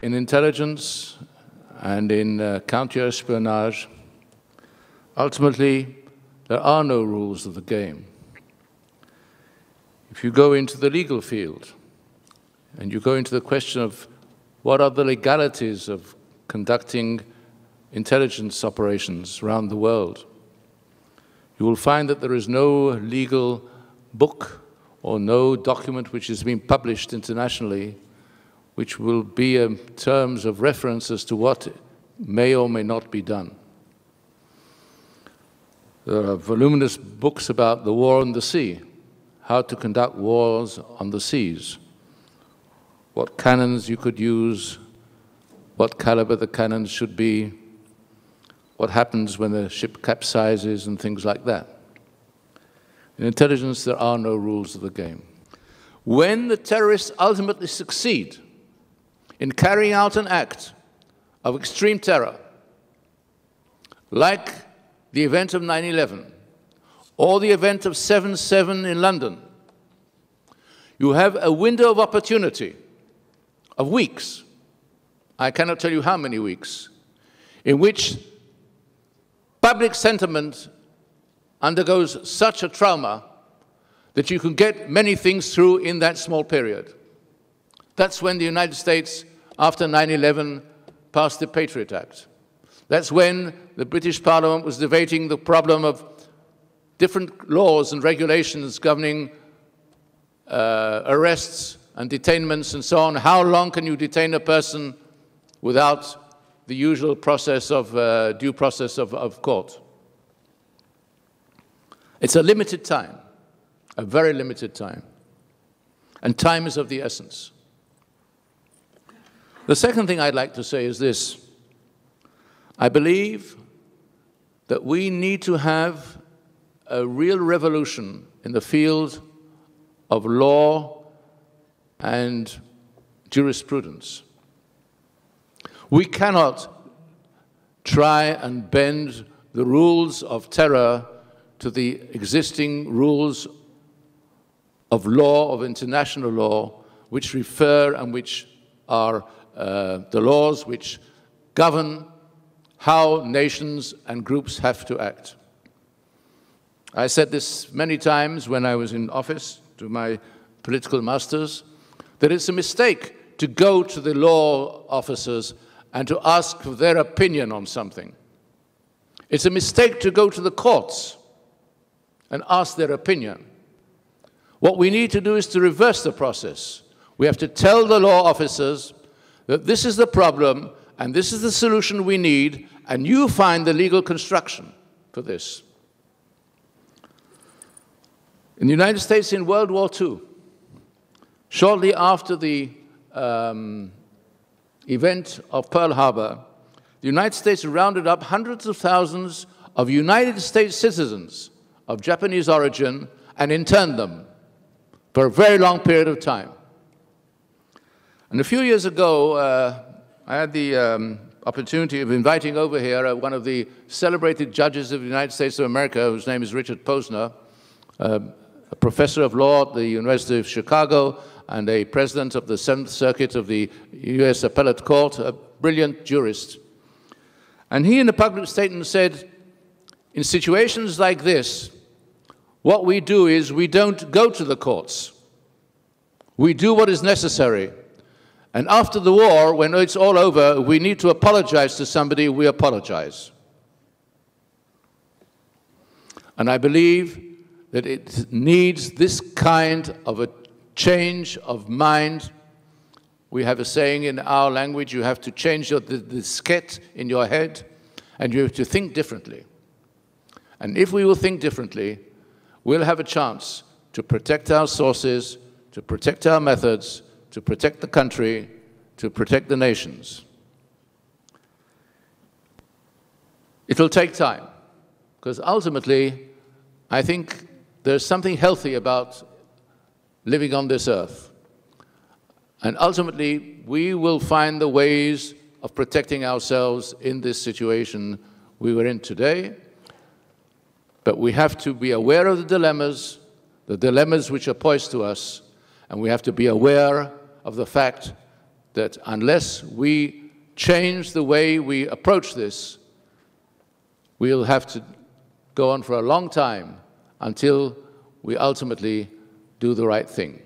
in intelligence and in counter-espionage, ultimately, there are no rules of the game. If you go into the legal field and you go into the question of what are the legalities of conducting intelligence operations around the world, you will find that there is no legal book or no document which has been published internationally which will be in terms of reference as to what may or may not be done. There are voluminous books about the war on the sea, how to conduct wars on the seas, what cannons you could use, what caliber the cannons should be, what happens when a ship capsizes and things like that. In intelligence, there are no rules of the game. When the terrorists ultimately succeed in carrying out an act of extreme terror, like the event of 9/11 or the event of 7/7 in London, you have a window of opportunity of weeks, I cannot tell you how many weeks, in which public sentiment undergoes such a trauma that you can get many things through in that small period. That's when the United States, after 9/11, passed the Patriot Act. That's when the British Parliament was debating the problem of different laws and regulations governing arrests and detainments and so on. How long can you detain a person without the usual process of due process of court? It's a limited time, a very limited time. And time is of the essence. The second thing I'd like to say is this. I believe that we need to have a real revolution in the field of law and jurisprudence. We cannot try and bend the rules of terror to the existing rules of law, of international law, which refer and which are the laws which govern how nations and groups have to act. I said this many times when I was in office to my political masters, that it's a mistake to go to the law officers and to ask for their opinion on something. It's a mistake to go to the courts and ask their opinion. What we need to do is to reverse the process. We have to tell the law officers that this is the problem and this is the solution we need, and you find the legal construction for this. In the United States in World War II, shortly after the event of Pearl Harbor, the United States rounded up hundreds of thousands of United States citizens of Japanese origin and interned them for a very long period of time. And a few years ago, I had the opportunity of inviting over here one of the celebrated judges of the United States of America, whose name is Richard Posner, a professor of law at the University of Chicago and a president of the Seventh Circuit of the U.S. Appellate Court, a brilliant jurist. And he, in a public statement, said, in situations like this, what we do is we don't go to the courts. We do what is necessary. And after the war, when it's all over, we need to apologize to somebody, we apologize. And I believe that it needs this kind of a change of mind. We have a saying in our language, you have to change the diskette in your head, and you have to think differently. And if we will think differently, we'll have a chance to protect our sources, to protect our methods, to protect the country, to protect the nations. It'll take time, because ultimately, I think there's something healthy about living on this earth. And ultimately, we will find the ways of protecting ourselves in this situation we were in today. But we have to be aware of the dilemmas which are posed to us, and we have to be aware of the fact that unless we change the way we approach this, we'll have to go on for a long time until we ultimately do the right thing.